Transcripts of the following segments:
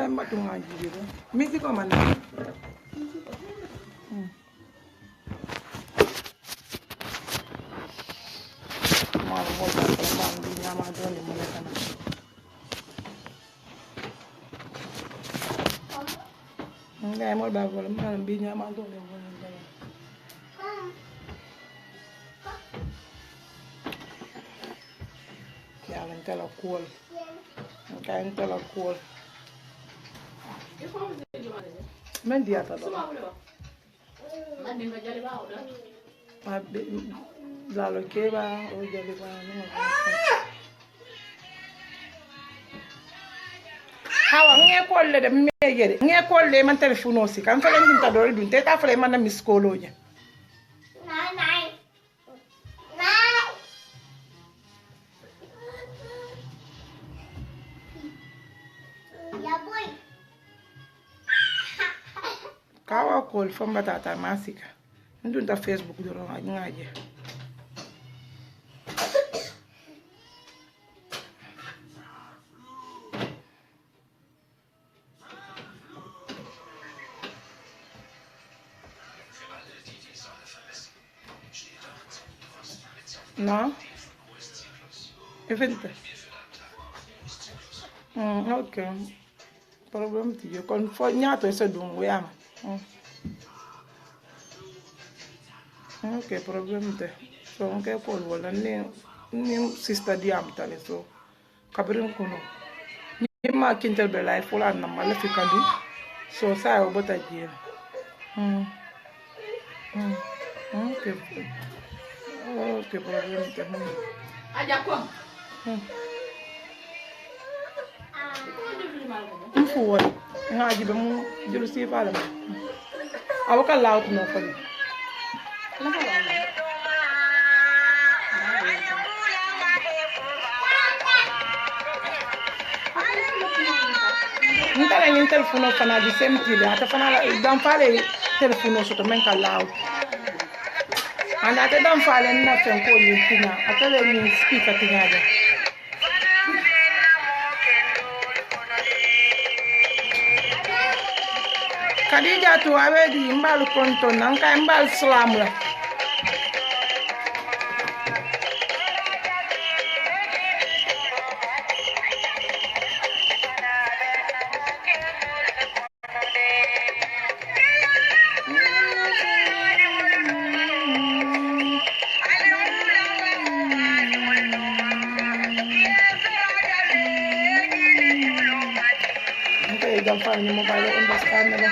matunga jibo misi ko man mal mo ba ko man di nyama do ni mo kana ngay mo ba ko man bi nyama do ni mo kana ya lan tala cool kain tala cool men dia ta do la lo que va o jali ba no hawa nge kolle de meyede nge kolle man telefono si kan fele min ta do dun te ta fele man na miskoloje kawa kol famba tata masika ndun ta facebook do ngaje no event okay problem ti yo kon fo nyato e sedum we am okay problem te so okay ko wala ni sister di am tane so kabrin ko no ni ma kintel be life wala na mala fi kadu so sa o bota je okay okay problem te aja ko mfuwa ngaji be mu julu si fala awaka laut no fali ntala ni telefono fana di semtile ata fana dan fale telefono soto men ka laut anda te dan fale na fen ko ni tina ata le ni speaker tinga Khadija tu awedi mbal konton nanka mbal slam la don't find any mobile understand me.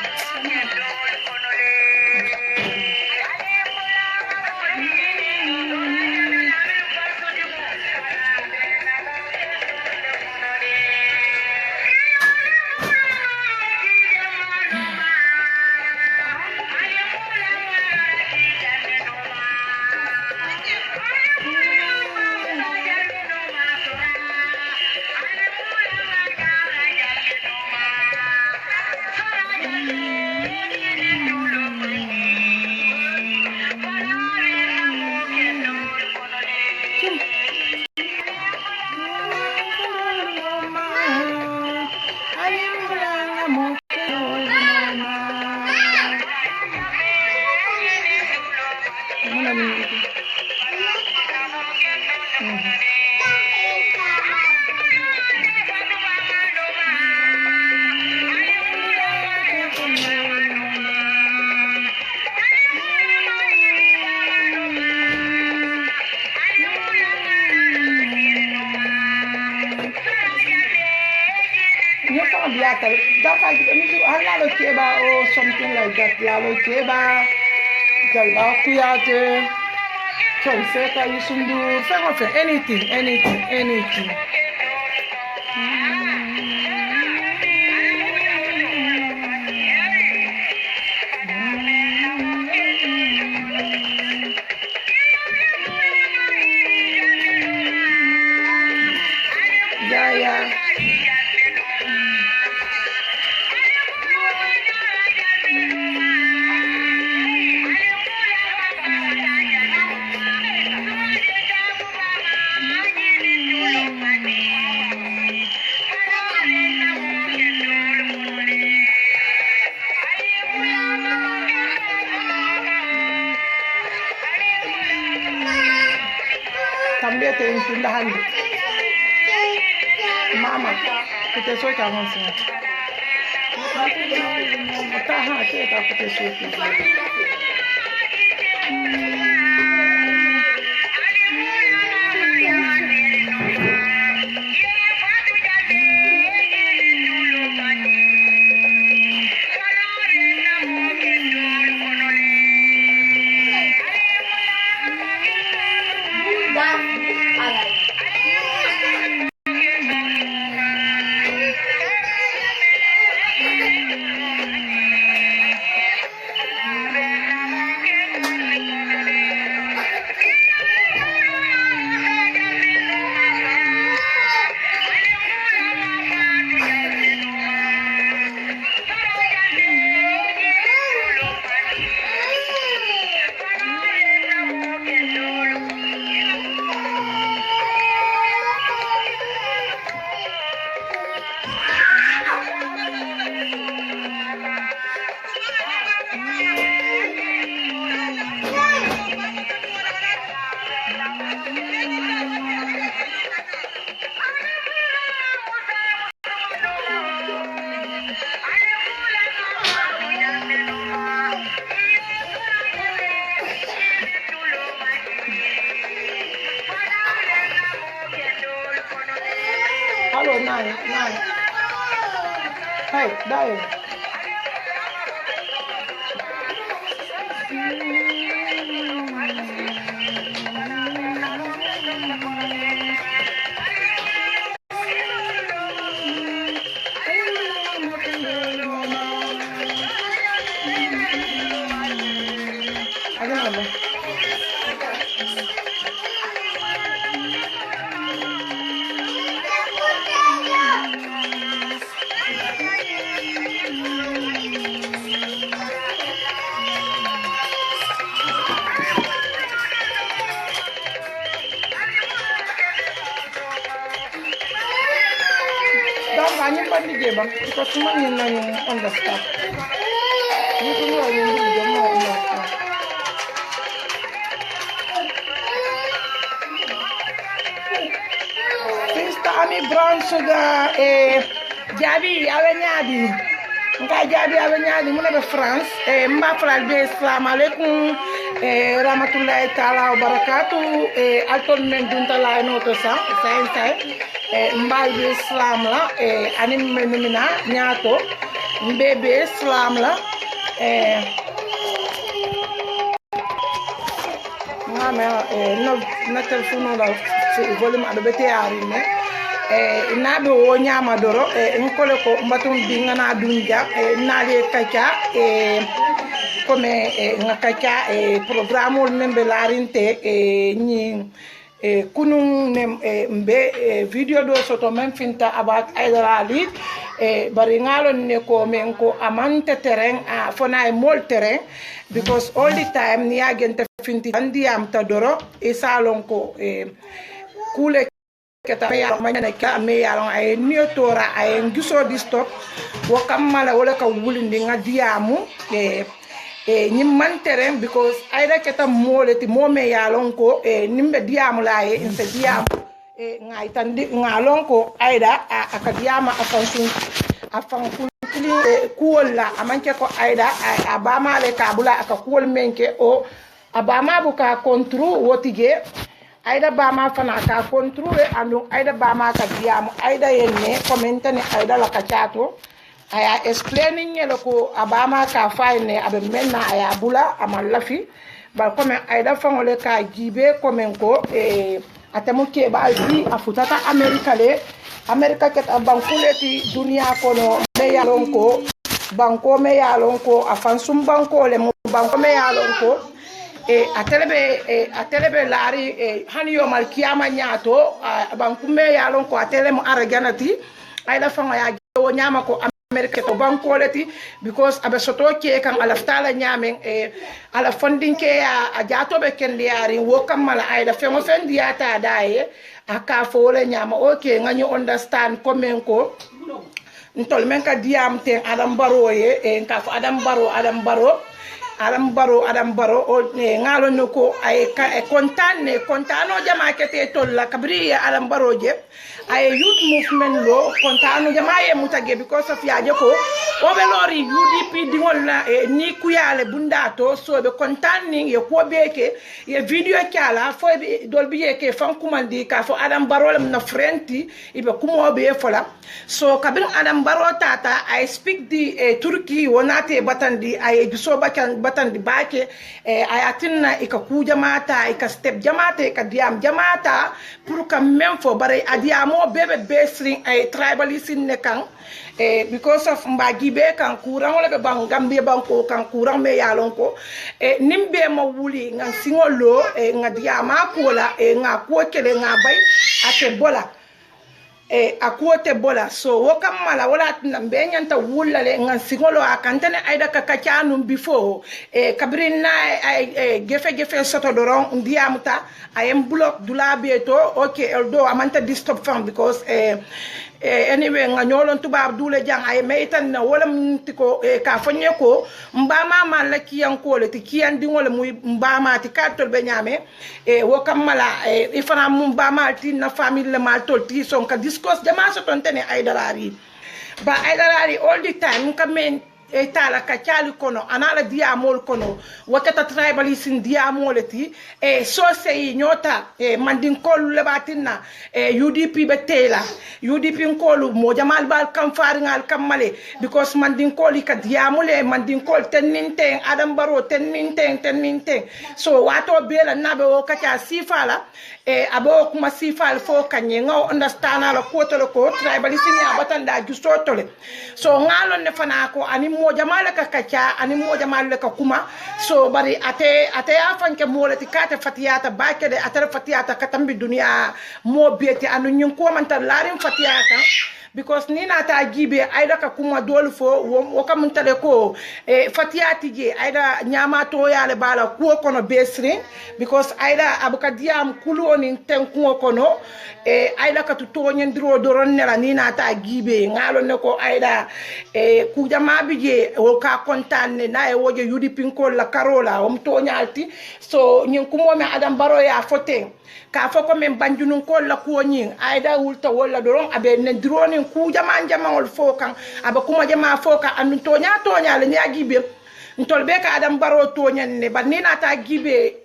Lalo keba or something like that. Lalo keba, jalba kuyate, chonseka yusundu, anything. tunda hande mama kute so ta mon sin ta ha te ta kute so ki Hello, nine. Hey, Diane. I don't know. Hanya pandi jebang, because cuma yang understand. Itu loh yang juga mau understand. Sister Ami Brown Sugar, jadi awalnya Nka jabi awalnya muna be France, mba fral be assalamu alaikum, rahmatullahi taala wa barakatuh, alton men dunta la no to sa mbal be islam la anim menumina nyato mbebe islam la ngame na telefono la volume ado bete arine nabe wo nyama doro nkole ko mbatum binga na dunja nale kacha comme ngakacha programme nembe larinte ni kunun mbe video do soto men finta about Aidara Ly bari ngalon ne ko men ko amante terrain fona e mol terrain because all the time ni agente finti andi am tadoro e salon ko kule keta ya manyane ka me yalon ay niotora ay nguso di stop wo kamala wala ka wulindi ngadiamu nyim man terrain because ayda keta moleti mome yalon ko nimbe diamu la inse diamu ngai tandi ngalon ko ayda akadiama afan kuli kuola amanke ko ayda abama le kabula akakuol menke o abama buka kontro wotige ayda bama fana ka contrôle andon ayda bama ka diamu ayda yenne commentane ayda la ka chato aya explaining yelo ko abama ka fayne abe menna aya bula amal lafi ba comme ayda fangole ka jibe komen ko atemu ke ba albi afutata america ket bankuleti dunia kono me yalon ko banko me yalon ko afansum banko le mo banko me yalon ko atelebe lari hani yo mal kiyama nyato bankume yalon ko atele mo araganati ayda fanga ya go nyama ko america to banko leti because abe soto ke kan alaftala nyamen ala funding ke ya jato be ken liari wo kamala ayda fengo fendi ata dae aka fole nyama okay nganyo understand komen ko ntol men ka diam ten adam baro ye ka fo adam baro Adam Baro o ngalo noko ay kontano jama kete tolla kabri Adam Baro je ay youth movement lo kontano jama e mutage because of yaje ko o be lori UDP dingol na ni kuyale bundato so be kontani ye ko beke ye video kala fo be dolbi ke fan kumandi ka fo Adam Baro lam na frenti ibe kumo be fola so kabir Adam Baro tata I speak the Turkey wonate batandi ay so batandi bake ayatinna ika jamata ika step jamata ika diam jamata pour ka même fo bare adiamo bebe besring ay tribalism ne kan because of mbagi be kan kurang wala be bang Gambia banko kan kurang me yalon ko nimbe ma wuli ngan singolo nga diama ko la nga ko kele nga bay ate bola akuote bola so woka mala wala nambe nyanta wulla le ngan singolo akantene aida kakachanu before kabrina gefe soto doron ndiamuta ayem block dula beto okay eldo amanta disturb fam because anyway nga nyolon tuba dule jang ay meitan na wala mtiko ka fonye ko mbama man la kiyan ko le ti kiyan dingole muy mbama ti kartol be nyame woka mala ifana mbama ti na famille le mal tol ti son ka discourse jama so ton tene ay dalari ba ay dalari all the time ka men tala kachali kono anala diamol kono wakata tribalism diamoleti so sei nyota mandin kolu lebatina UDP betela UDP kolu mo jamal bal kam faringal kamale because mandin koli ka diamole mandin kol teninte Adam Baro teninte so wato bela nabe o kacha sifala abo kuma sifal fo kanye ngaw understand ala ko tribalism ya batanda justotole so ngalo ne fana ko ani mo jamale ka kacha ani mo jamale ka kuma so bari ate afanke molati kate fatiyata bakede atara fatiyata katambi dunia mo beti anu nyun ko man tar larim fatiyata because nina ta gibe aida ka kuma dol fo woka muntale ko fatiyati je aida nyama to yale bala ko kono besri because aida abuka diam kuloni tenku kono aida ka to nyendiro doron nela nina ta gibe ngalo ne ko aida ku jama bije o ka kontane na e woje UDP ko la karola to nyalti so nyin kumo me Adam Baro ya fote ka foko men banjunun ko la ko nyin aida wulta wala doron abe ne drone ku jama wol fokan aba kuma jama foka anu tonya le nyagibe ntolbe ka Adam Baro tonya ne banina ta gibe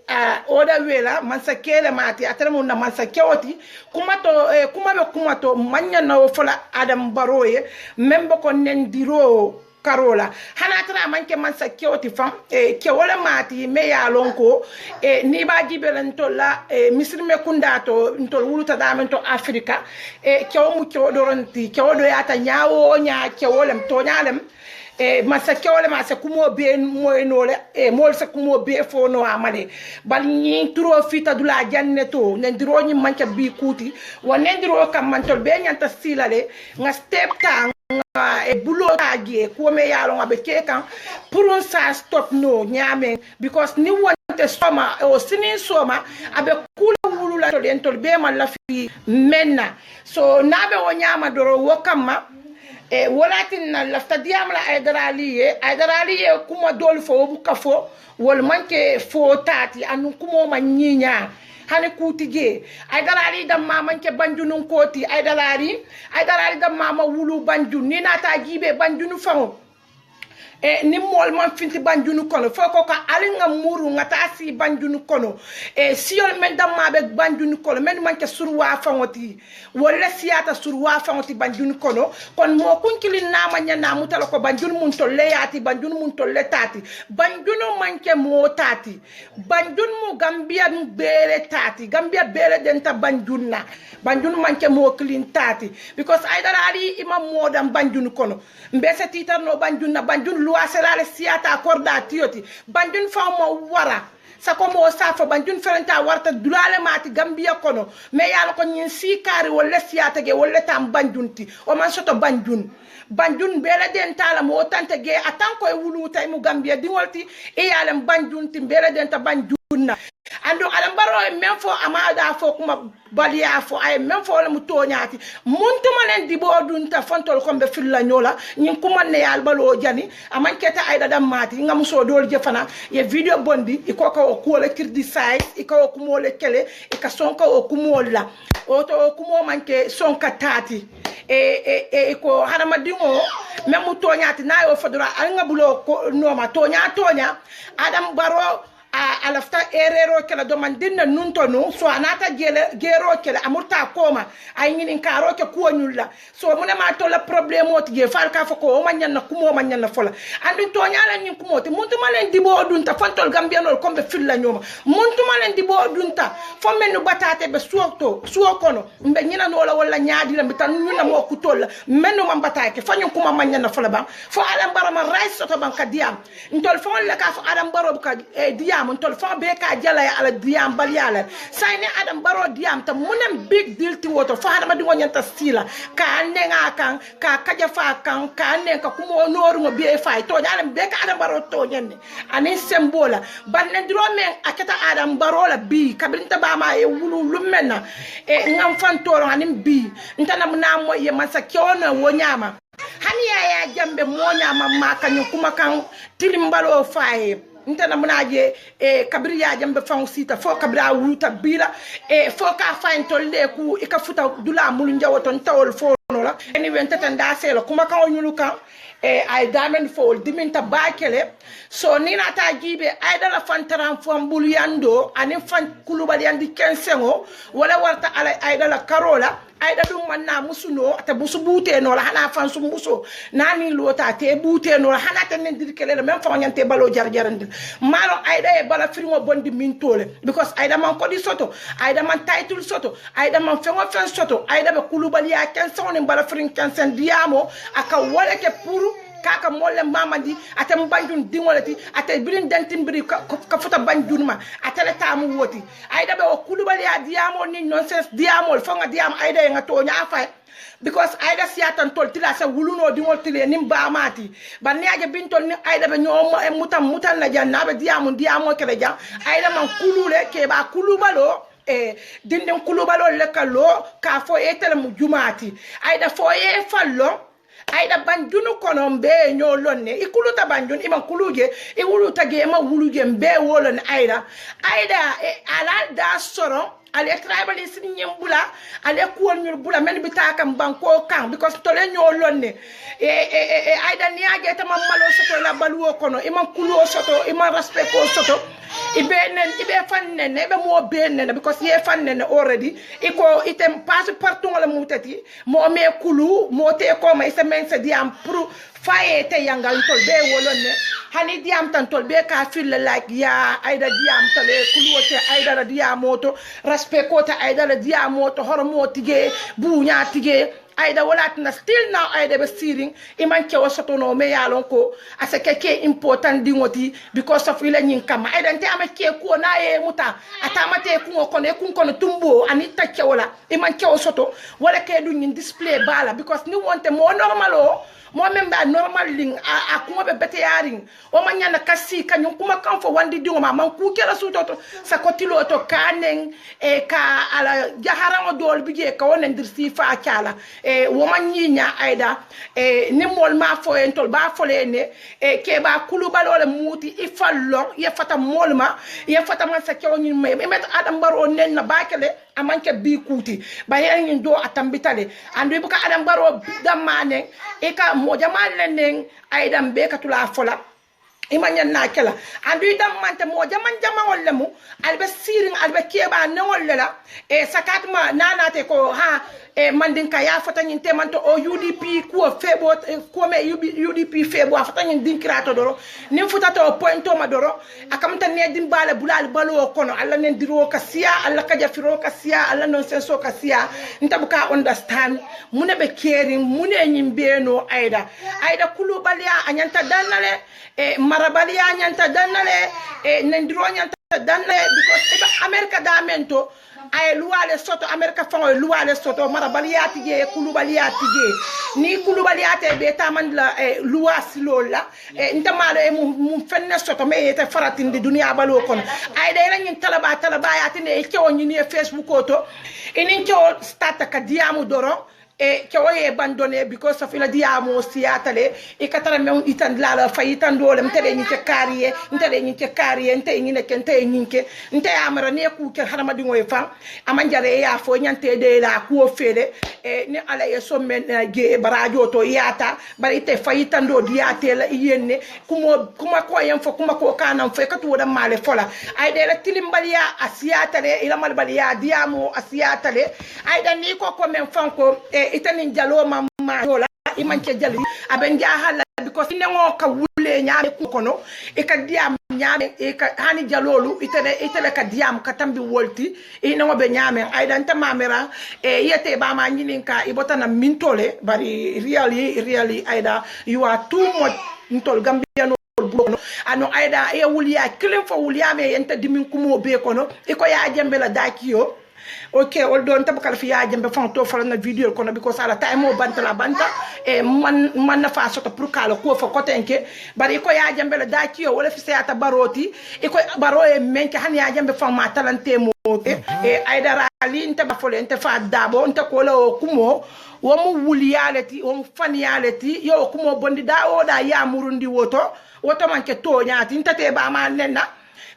oda wela mansa kele mati ataramu na mansa kewoti kuma to manya na fola Adam Baro ye membo ko nen diro karola hana tara manke mansa kewoti fam kewole mati me ya lonko ni ba gibelen to la misri me kundato ntol wuluta damen to Afrika kewo mu kewo doronti kewo do yata nyaawo nya kewolem to nyalem masa kewole masa kumo be moynole mol sa kumo be fono amale bal ni turo fita dula janne to ndiro ni manka bi kuti wonen ndiro kam mantol be nyanta silale nga step tang bulo tagie ko me yalo ngabe kekan pour ça stop no nyame because ni wonte soma o sini soma abe kula wulula to dentol be man la fi menna so nabe o nyama doro wokamma walatin na lafta diam la aydaraliye kuma dol fo buka fo wol manke fo tati anu kuma manyinya hani kutige aydarali dam mama ke banjunun koti aydarali dam mama wulu banjun ni nata gibe banjunu fango ni mol man finti banjunu kono foko ka alinga muru ngata si banjunu kono siol men dam mabe banjunu kono men man ke surwa fangoti wala siata surwa fangoti banjunu kono kon mo kunkili nama nyana mutala ko banjunu mun tolle yati banjunu mun tolle tati banjunu man ke mo tati banjunu mu Gambia mu bere tati Gambia bere denta banjunna banjunu man ke mo clean tati because aydarali imam modam banjunu kono mbese titarno banjunna banjunu luaselale siata korda tioti banjun famo wara sakomo safo banjun ferenta warta dulale mati Gambia kono me yalla ko nyin sikari wala siata ge wala tam banjunti o man soto banjun bele den tala mo tante ge atan ko wulu tay mu Gambia dingolti e yalla banjunti bele den ta banjunna andu adam baro men fo amada fo kuma baliya fo ay men fo la mu toñati muntuma len dibo dunta fontol kombe filla nyola nyin kuma ne yal balo jani aman keta ay dam mati ngam so dol jefana ye video bondi iko ko ko le criticize iko ko mo le kele ika sonka o kumo la o to kumo manke sonka tati ko hana madingo memu toñati na yo fodora anga bulo ko no ma tonya adam baro a lafta erero kala do man dinna nunto no so anata gero kala amurta koma ay ngin karo ke ko nyulla so muna ma to la problème oti je fal ka fako o man nyanna kumo man nyanna fola andu to nyala nyin kumo te muntu malen dibo dunta fantol gambianol kombe filla nyoma muntu malen dibo dunta fo menu batate be suo kono mbe nyina no wala nyaadi la bitan nyuna mo ku tolla menu man batake fanyu kuma man nyanna fola ba fo adam barama rais soto ban ka diam ntol fo la ka fo adam baro ka diam mon tol fa be ka jala ala diam baliala sayne adam baro diam ta munem big deal ti woto fa hada madi wonyanta stila ka nenga kan ka kaja fa kan ka nen ka kumo noru ngo be fa to nyalem be ka adam baro to nyenne ani sembola banne dro men akata adam baro la bi kabrinta ba ma e wulu lumena ngam fantoro anim bi ntana mna mo ye mansa kyono wonyama hani ya jambe mo nyama makanyo kuma kan tilimbalo fae ntana munaje kabri ya jambe fan sita fo kabra wuta bila fo ka fain tolle ku e ka futa dula mulu njawoto tawol fo no la eni wenta tanda selo kuma kan onyulu kan ay damen fo diminta bakele so ni na ta jibe ay dala fan taran fo mbulu yando ani fan kulubali yandi kensengo wala warta ala ay dala karola ay da dum manna musuno ata busu bute no la hana fan su muso nani lota te bute no la hana tan ndir kele même fa nyante balo jarjarande malo ay da e bala firmo bondi min tole because ay da man ko di soto ay da man title soto ay da man fengo fen soto ay da be kulubali ya ken sawni bala firin ken sen diamo aka wala ke pour kaka molle mamadi ate mbanjun dingolati ate birin dentimbiri ka futa banjun ma ate le tamu woti ayda be o kulubali ya diamo ni nonsense diamo fonga diam ayda nga to nya fa because ayda siatan tol tila sa wuluno dingol tile nim ba mati banni aje bintol ni ayda be nyom mutan na janna be diamo kebe jam ayda man kulule ke ba kulubalo dindin kulubalo le kalo ka fo etel mu jumati ayda fo e fallo ayda banjunu kono mbe nyolonne ikuluta banjun iman kuluje e wuluta ge ma wuluje mbe wolon ayda ala da soro ale tribalist ni nyembula ale kuon nyul bula men bitaka banko kan because tole nyolonne ayda ni age ta mamalo soto la baluo kono iman kuluo soto iman respect ko soto ibe fannen be mo benen because ye fannen already iko item pass partout la mutati mo me kulu mo te ko ma ise men se diam pour faye te yangal tol be wolonne hani diam tan tol be ka fil like ya ayda diam tale kulu te ayda la diam moto respect ko te ayda la diam moto hormo tige bunya tige ayda walat na still now ayda be steering iman ke wasoto no me yalon ko asake ke important dingoti because of ile nyin kama ayda nte amake ko na e muta atamate ku ko ne kun kono tumbo anita ke wala iman ke wasoto wala ke du nyin display bala because ni wonte mo normal o mo memba normal ling a kuma be bete yaring o manyana kasi kanyum kuma kan fo wandi dingo ma man ku kera su toto sa kotilo to kanen ka ala jaharango dol bije ka wonen dir si fa kala wo manyinya ayda ni mol ma fo entol ba fo lene ke ba kulubalole muti ifallo ye fata molma ye fata man sa kewni me met adam baro nen na bakele amanke bi kuti ba yen do atambitale andu buka adam baro damane e ka mo jamal len ayda be katula fola imanya nakela andu idam mante mo jaman jamawol lemu albe siring albe keba newol lela sakatma nanate ko ha mandin ka ya fata nyin temanto o UDP ko febo ko me UDP febo afata nyin dinkrato doro nim futata o pointo ma doro akamta ne dimbale bulal balo kono alla nen diro ka sia alla ka jafiro ka sia alla non senso ka sia ntabuka understand mune be caring mune nyimbeno ayda kulubalia anyanta danale marabalia anyanta danale nen diro anyanta dan because America da mento ay luwale soto America fango luwale soto mara baliyati je kulubaliyati je ni kulubaliyati be tamandla luwas lola ndamalo mu fenne soto me yete faratindi dunia balo kono ay day lañu talaba yati ne cewoni ni Facebook oto inin cew stata ka diamu doro e ke waye abandonné because of ila diamo siatale e katara men itan la fayitan dole mtede ni ke kariye mtede ni ke kariye nte ni ne kente nyinke nte amara ne ku ke harama di ngoy fa amanjare ya fo nyante de la ku fele e ni ala e so men ge barajo to yata bari te fayitan do diate la yenne kuma ko yem fo kuma ko kanam fe katu woda male fola ay de la tilimbaliya asiatale ila malbaliya diamo asiatale ay dan ni ko men fanko itanin jalo mamma yola imanke jali aben jahala because nengo ka wule nyaame kono e ka diam nyaame e ka hani jalolu itele ka diam ka tambi wolti e nengo be nyaame ay dan ta mamera e yete ba ma nyininka ibota na mintole bari really aida you are too much ntol gambiano ano aida e wuliya kilin fo wuliya me yenta dimin kumo be kono e ko ya jembe la dakiyo okay although on tabakal fi ya jembe fon to fala na video kono because ala time o banta e man na fa soto pour kala ko fo kotenke bari ko ya jembe la dakiyo wala fi seata baroti e ko baro e menke han ya jembe fon ma talante mo e aida rali nta ba fole nta fa dabo nta ko la kumo wo mu wuliyaleti wo mu faniyaleti yo kumo bondi da o da ya murundi woto manke to nyaati nta te ba ma nenna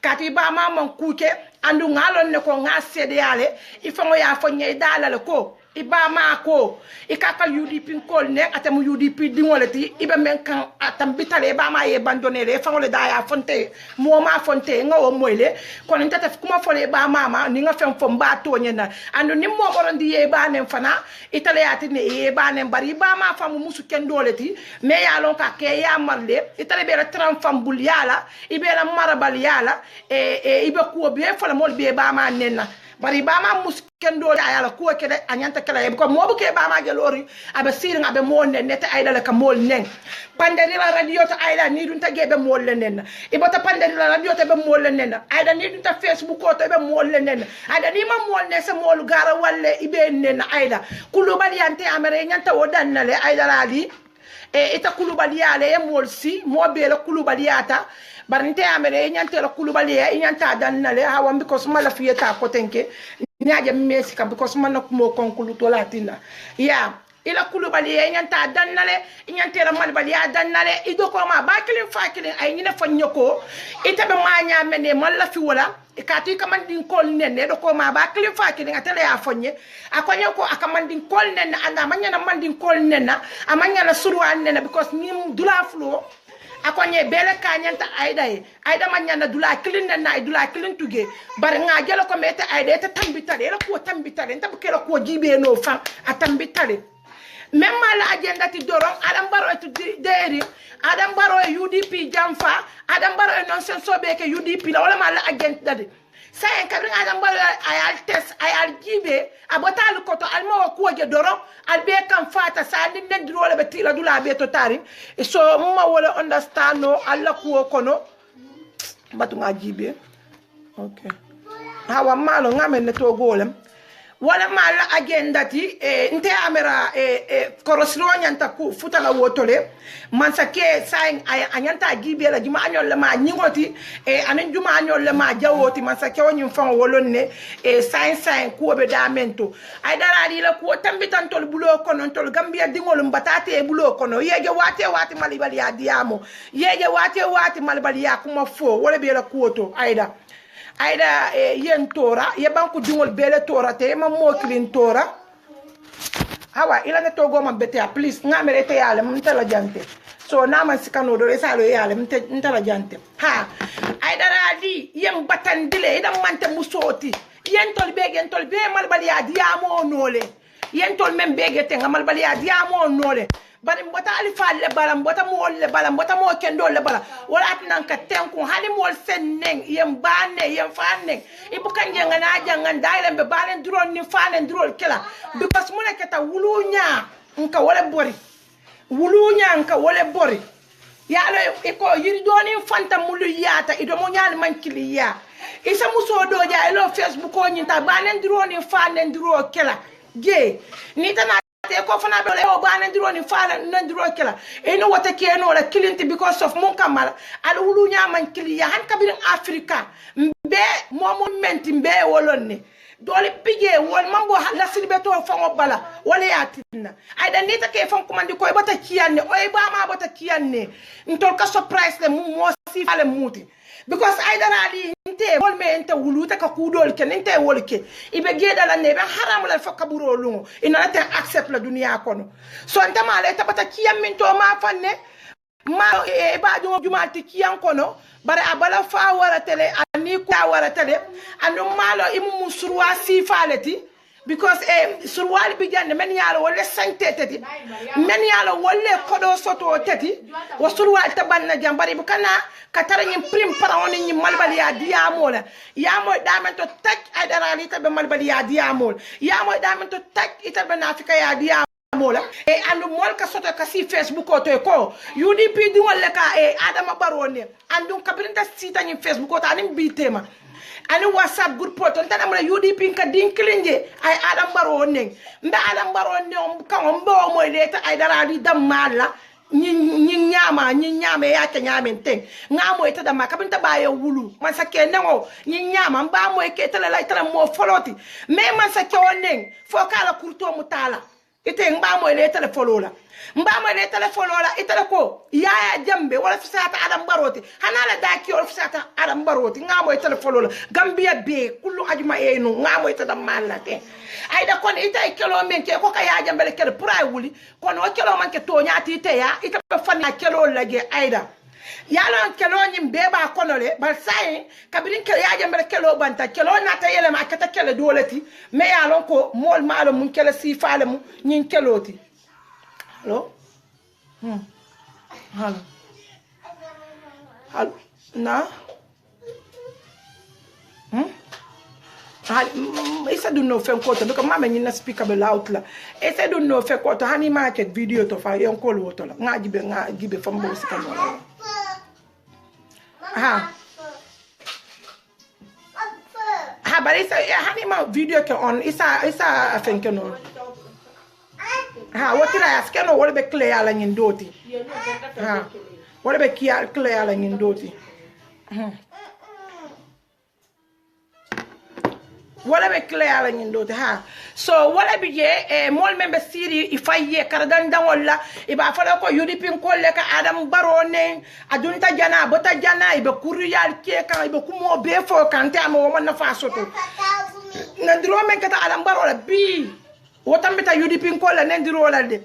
kati ba ma man kuke andu ngalon ne ko nga CDAle ifango ya fo nyey dalale ko iba ma ko ikaka UDP kol ne atamu UDP dingoleti ibe men kan atam bitale ba ma ye bandonere fango le da ya fonte mo ma fonte nga o moyle ko ni tata kuma fole ba mama ni nga fem fo mba to nyena andu ni mo borondi ye ba nem fana itale ati ne ye ba nem bari ba ma famu musu kendoleti me ya lon ka ke ya marle itale be la tram fam bul yala ibe la marabal yala ibe ko be fo la mol be ba ma nenna bari ba ma muskendo ayala ko kede anyanta kala e ko mo buke ba ma gelori abe sir ngabe mo nen nete ayda ka mol nen pandari la radio to ayda ni dun tagebe mol nen ibota pandari la radio to be mol nen ayda ni dun ta Facebook ko to be mol nen ayda ni ma mol ne se mol gara walle ibe nen ayda kulubali ante amere nyanta wodannale ayda lali e ita kulubali yale e mol si mo be la kulubali ata barinte amere nyante la kulubali e nyanta dannale hawam because mala fiyeta ko tenke nyaje mesi ka because man ko konkulu to latina ya ila kulubali e nyanta dannale nyante la malbali ya dannale ido ko ma bakilin fakilin ay nyina fanyoko itabe ma nyamene mala fi wala ikati kamandin kol nenne do ko ma bakilin fakilin atele ya fonye akonye ko akamandin kol nenne anda manyana mandin kol nenna amanya na surwa nenne because nim dula flo akonye bele kanyanta aida manyana dula kilin na dula kilin tuge bar nga gelo ko mete aida ta tambitale la ko tambitale nta bukelo ko jibe no fa atambitale même la agenda ti doron adam baro to deri adam baro UDP jamfa adam baro non sen sobe ke UDP la wala mal agenda de sayen kabri adam baro ayal test ayal jibe abotal ko to alma ko je doron albe kan fata sandi nen drole be tila dula be to tari so mama wala understand no alla ko kono batu nga jibe okay hawa malo ngamen ne to golem wala mala agenda ti nte amera korosro nyanta ku futala wotole mansa ke sain anyanta gibe la juma anyol le ma nyingoti anen juma anyol le ma jawoti mansa ke woni fon wolonne sain ku be damento ay darari la ku tambitan tol bulo kono tol gambia dingol mbatate bulo kono yeje wate malibali ya diamo yeje wate malibali ya kuma fo wala be la kuoto aida yen tora ye banku dingol bele tora te ma mo klin tora hawa ila ne togo ma bete please ngamere te yale mtala jante so na man sikano do esalo yale mtala jante ha aida radi yem batandile ida mante musoti yen tol be malbali ya diamo nole yen tol mem bege te malbali ya diamo nole bari mbota ali falle bala mbota mo le bala mbota mo kendo le bala wala atnan ka tenku hali mo senneng yem banne yem fanne ibu kanje ngana jangan dailen be balen drone ni fanen drone kila because muna keta wulunya nka wala bori wulunya nka wala bori yalo iko yiri doni fanta mulu yata ido mo nyal man kiliya isa muso do ja elo Facebook o nyinta banen diro ni fanen diro kela ge ni tana te ko fana be o banen diro ni fanen diro kela eno wata keno la kilinti because of mon kamal al wulu nyaman kiliya han kabirin Africa mbe moment mbe wolonni dole pige wol mambo la silbeto fango bala wala yatina ay da nita ke fon komandi koy bata kiyanne oy ba ma bata kiyanne ntol ka surprise le mo si fale muti because ay da rali inte wol me ente wuluta ka kudol ke nte wol ke ibe geda la ne be haram la fakaburo lungo ina ta accept la dunia kono so ntama le tabata kiyam min to ma fanne ma e ba jumalti kiyan kono bare abala fa wara tele ani ko wara tele anu malo imu musurwa sifaleti because surwali bijande men yalo wala sante tati men yalo wala kodo soto tati wa surwali tabanna jambari bukana katara nyim prim para woni nyim malbali ya diamola ya moy damen to tak ay darali tabe malbali ya diamol ya moy damen to tak itabe nafika ya diamol mola e andu mol ka soto ka si Facebook o to ko UDP di wala ka Adama Barrow ne andu kabrinda sita ni Facebook o ta ni bitema ani WhatsApp group o ton tanam la UDP ka din klinje ay Adama Barrow ne mba Adama Barrow ne ka mbo moy leta ay dara di dam mala ñi ñama ya ta ñamen ten nga moy ta dama kabinta baye wulu man sa ke nengo ñi ñama mba moy ke tala lay tala mo foloti mais man sa ke wonen fo kala kurto mutala ite mba moy le telefono la mba moy le telefono la ite ko yaaya jambe wala fisata Adam Baroti hanala daki wala fisata Adam Baroti nga moy telefono la Gambia be kullu ajuma enu nga moy ta dam malate ay da kon ite kelo men ke ko ka ya jambe le kele pura wuli kon o kelo man ke to nyaati ite ya ite be fana kelo lage ayda yalo kelo nyim beba konole bal sai kabirin ke ya jambe kelo banta kelo nata yele ma kata kelo dolati me yalo ko mol malo mun kelo si faale mu nyin keloti hello hello hello na isa do no fen koto because mama nyina speaker be loud la isa do no fen koto hani market video to fa yon call woto la nga gibe fambo sika no la but isa hani ma video ke on isa fenke no wotira aske no wala be clear ala nyin doti wala be clear ala nyin doti wala be clear ala nyin doti so wala bi je mol membe siri ifaye karadan dan wala iba fala ko UDP ko le ka Adam Barrow ne adunta jana bota jana ibe kuriyal ke kan ibe kumo be fo kan te amo man na fa soto nandiro men kata Adam Barrow la bi wotambita UDP ko le nandiro la de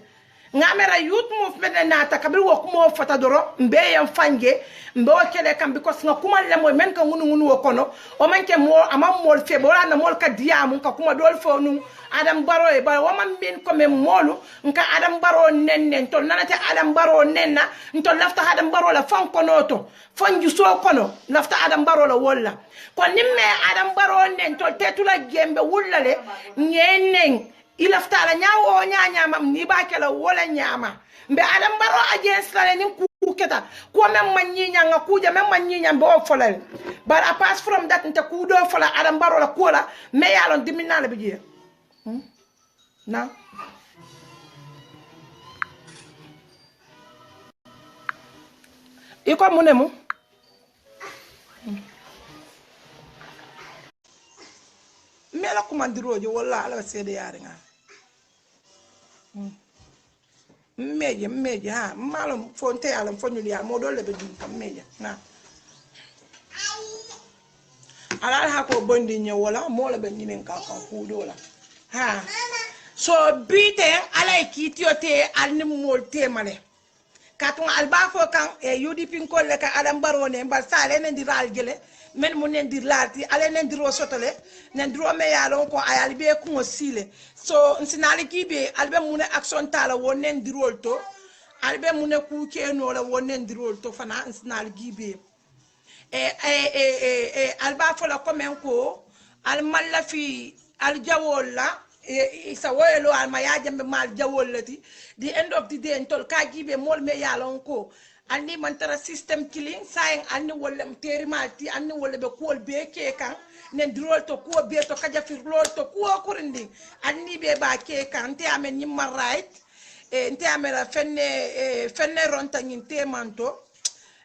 ngamera youth movement na ta kabir wo kumo fata doro mbe yam fange mbe o kele kam because nga kuma le moy men ka ngunu wo kono o man ke mo amam mol fe bola na mol ka diamu ka kuma dol fo nu Adam Barrow e ba wo man min ko men molu nka Adam Barrow nennen to nanate Adam Barrow nenna to lafta Adam Barrow la fan kono to fanju so kono lafta Adam Barrow la wolla ko nimme Adam Barrow nen to tetula gembe wullale nyenen ilafta la nyaawo nyaanyama ni ba kala wala nyaama mbe Adam Barrow agents la ni ku keta ko men manyinya nga kuja men manyinya mbe o folal but apart from that nta ku do fola Adam Barrow la kola me yalon diminala bi je na iko munemu mela kumandiroje wala ala sede yare nga meje malum fonte alam fonyul ya modo lebe dum kam meje na ala ha ko bondi nye wala mo lebe nyinen ka ku do la so bite ala kitio te alni mol te male katun alba fo kan UDP ko le ka Adam Barrow ne ba sale ne diral gele men mo nen dir lati ale nen diro sotole nen diro me yalon ko ayal be ko sile so nsinali kibe albe mun action tala wonen dirol to albe mun ku keno la wonen dirol to fana nsinali gibe alba fo la komen ko al malafi al jawola isa woyelo al ma yajambe mal jawollati the end of the day entol ka gibe mol me yalon ko anni man tara system killing sayen anni wolle teri malti anni wolle be kol be ke kan nen dirol to ko be to kaja fir lol to ko kurindi anni be ba ke kan te amen nyimma right e nte amela fenne ronta nyinte manto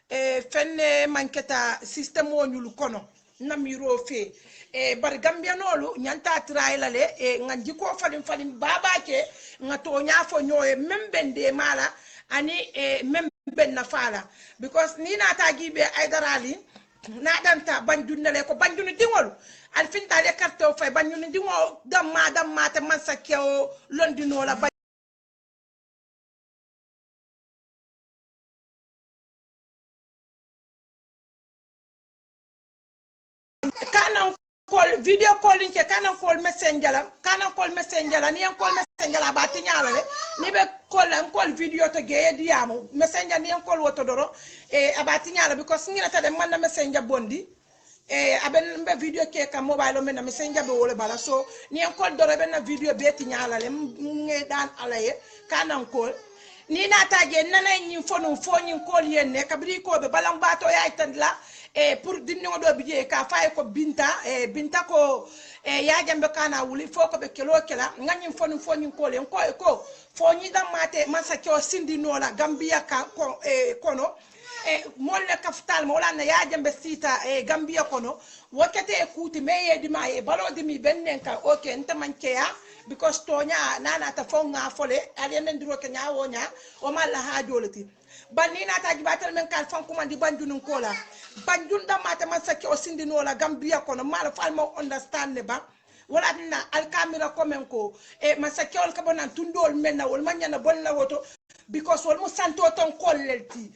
e fenne manketa system wonyul kono namiro fe e bar gambianolu nyanta traila le e nganji ko falim baba ke ngato nyafo nyoye membende mala ani e memben na fala because ni na tagibe aidarali na danta banjunale ko banjunu dingol alfinta le karto fay banjunu dingo damma te man sakyo londino la kanan call video calling ke kanan call messenger la ni en call messenger la ba tinyala le ni be call video to ge diamu messenger ni en call woto doro e abati nyala because ngira ta de man na messenger bondi e aben be video ke ka mobile men na messenger be wole bala so ni en call doro be na video be tinyala le nge dan alaye kanan call ni na taje nana nyin fonu fonyin call yenne kabri ko be balam bato ya itandla e pour dinno do biye ka fay ko binta e binta ko e ya jambe kana wuli foko be kelo kela ngani fonu fonyin ko len ko fonyi da mate masa ko sindi no la gambia ka ko e kono e molle kaftal mo la na ya jambe sita e gambia kono wakete e kuti meye di ma e balo di mi bennen ka okay ntamanke ya because tonya nana ta fonga fole ali ndiro ke nyawo nya o mala ha jolati banina ta jibatal men kan fon kuma di banjunun kola banjun da mata man sakki o sindi no la gambia kono mala falmo understand ne ba wala na al camera komen ko e man sakki ol kabona tundol men na wol manyana bonna woto because wol mo santo ton kollelti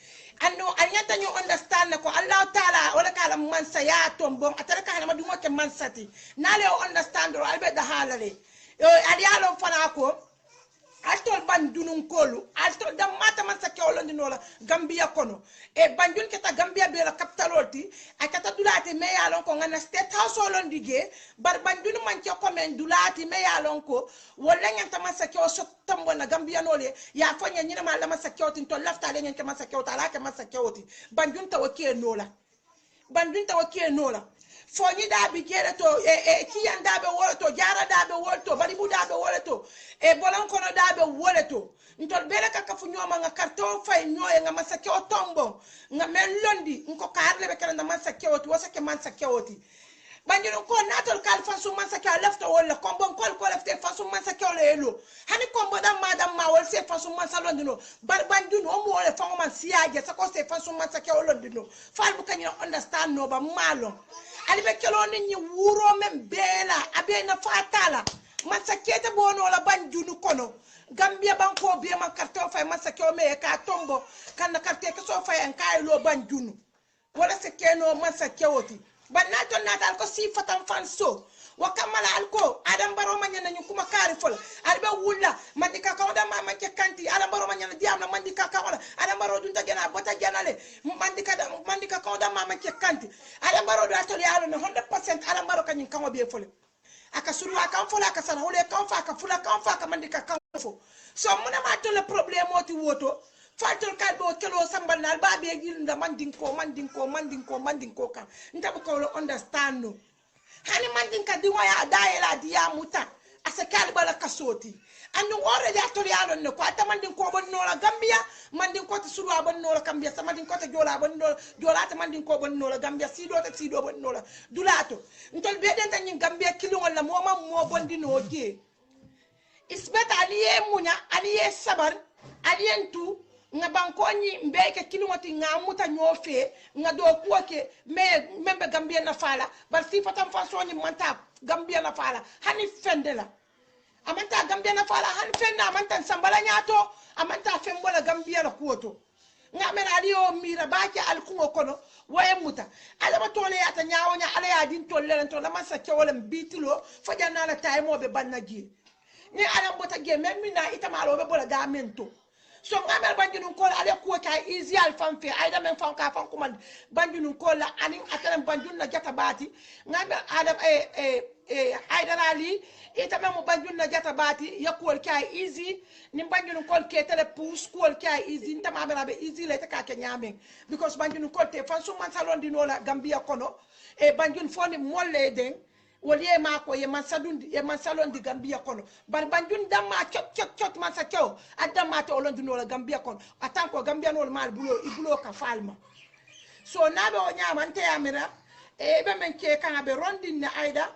anno anyanta ñu understand ko allah taala wala kala man saya ton bon atara kala ma dungo ke man sati nale o understand ro albe da halale ali alon fana ko altol bandunun kolu altol dam mata man sakke olondi nola gambia kono e bandun keta gambia be la capitaloti akata dulati me yalon ko ngana state house olondi ge bar bandun man ke ko men dulati me yalon ko wala nyanta man sakke o sottambo na gambia nole ya fanya nyina ma la man sakke oti to lafta le nyanke man sakke ota la ke man sakke oti bandun tawakke nola bandun tawakke nola fonyi dabi kere to kiyan dabe wolato jara dabe wolato balibu dabe wolato e bolon kono dabe wolato ntol bele ka kafu nyoma nga karton fay nyoye nga masake o tombo nga men londi nko karle be kala na masake oti wasake masake oti banjiro ko natol kal fansu masake lefto wala kombo ko lefte fansu masake o lelo hani kombo dam ma wol se fansu masalo ndino bar banjuno mo wala fango man siaje sako se fansu masake o londino fal bu kanyo understand no ba malo alibe kelo ni wuro men bela abena fatala masakete bono la banjunu kono gambia banko be man karto fay masake o me ka tombo kan karte ke so fay en kay lo banjunu wala se keno masake oti banato natal ko sifatan fanso wakamala alko adam baro manyana nyu kuma kari fol albe wulla mandika kawda ma manke kanti adam baro manyana diamna mandika kawla adam baro dunta gena bota genale mandika kawda ma manke kanti adam baro do atoli alo no 100% adam baro kanyin kawo be fol aka suru aka fol aka sala hole kan fa ka fula kan fa ka mandika kan fo so muna ma to le problème oti woto fatol kalbo kelo sambal nal babe gilnda mandinko kan ndabu ko understand no hani mandinka diwa ya daela diya muta asakal bala kasoti anu ore ya to ya no ko ata mandinko bon no la gambia mandinko to suru bon no la gambia sa mandinko to jola bon no jola ta mandinko bon no la gambia sido bon no la dulato ntol be den tan gambia kilo wala mo bondi no je isbeta aliye munya aliye sabar aliyentu nga bankoni mbeke kilomoti nga muta nyofe nga do kuoke membe gambia na fala bar sifatan fasoni manta gambia na fala hani fendela amanta gambia na fala hani fenda amanta sambala nyato amanta fembola gambia la kuoto nga mena aliyo mira baki alkungo kono waye muta ala batole yata nyaawonya ala ya din tolle to la masa kewolem bitilo fajana la taymo be bannaji ni ala mbota ge memina itamalo be bola gamento so ngamel banjunun kola ale ko ka easy al famfe ayda men fam ka fam kuma banjunun kola anin atalen banjun na jata bati ngamel adam aydara li ita memo banjun na jata bati yakol kay easy ni banjun kol ke tele pousse kol kay easy ntama be easy le ta ka nyame because banjun kol te fan su man salon di no la Gambia kono banjun foni molle den wol ye mako ye man salon di Gambia kono bar banjun damma chot man sa tew adama to olon di no la Gambia kono atanko Gambia no mal bulo ka falma so nabe o nyama nte amira be men ke kan be rondin ne aida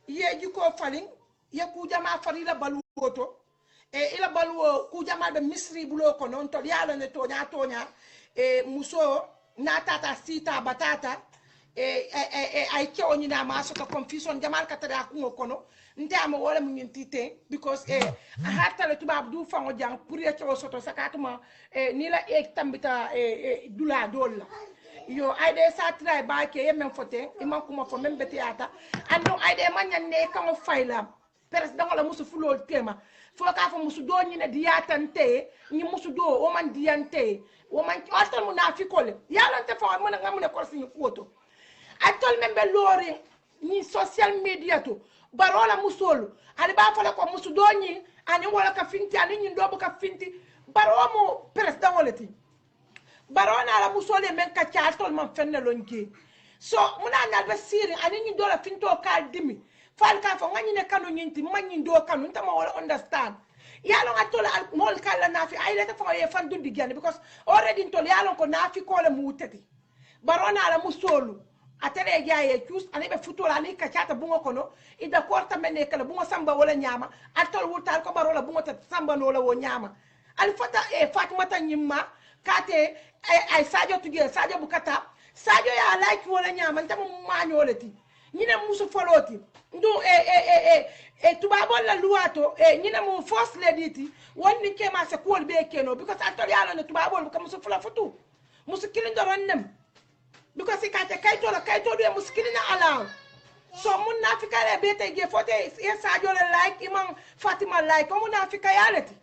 yeji ko falin ye ku jama farila baluwoto ila baluwo ku jama be misri bulo ko non to yalo ne tonya muso na tata sita batata ay kewni na ma so to confusion jamal katara ku kono nte am wala mu ngintite because a hatta le tubab du fango jang pour ye kewo soto sakatuma ni la tambita dula dolla yo ayde sa try ba ke yemen fote imam kuma fo men betiata ando ayde manyan ne kan fayla pres dango la musu fulo tema fo ka fo musu do ni ne diatante ni musu do o man diante o man altal munafikole yalla te fo man ngamune ko sin foto atol men be lori ni social media to barola musolu ali ba fo ko musu do ni ani wala ka finti ani ni do ka finti baromo pres dango leti barona la musole men ka chaatol man fenne lonke so muna na be siri ani ni dola finto ka dimi fal ka fo ngani ne kanu nyinti manyi do kanu ntama wala understand yalo ngatola al mol kala nafi ay leta fo ye fan dundi gani because already ntol yalo ko nafi ko le mutati barona la musolu atele jaaye cus ani be futola ani ka chaata bungo kono ida korta menne kala bungo samba wala nyama atol wutal ko barola bungo ta samba no la wo nyama al fata fatimata nyimma kate ay Sadio tugel Sadio bukata Sadio ya like wala nyama ntamu manyoleti nyine musu foloti ndu tubabo la luato nyine mu force lediti wonni kema se kol be keno because atol yalo ne tubabo ko musu fola fotu musu kilin do rannem because kate kayto do musu kilin ala so mun nafika le bete ge fote Sadio le like imam Fatima like ko mun nafika yaleti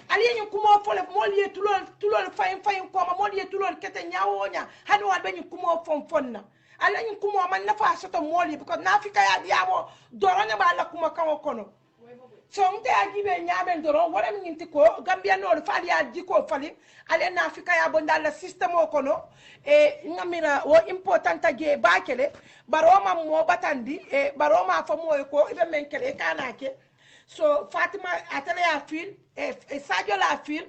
aliye kumo fole moliye tulol fayim ko ma moliye tulol kete nyawonya hani wa benyi kumo fonna aliye kumo man nafa soto moli because nafika ya diamo dorone ba la kuma kan kono so mte ajibe nyaben doron wala minti ko Gambia no fali ya jiko fali ale nafika ya bonda la system o kono ngamira wo importanta ge bakele baroma mo batandi baroma fa moy ko ibe menkele kanake so Fatima atale ya fil Sadio la fil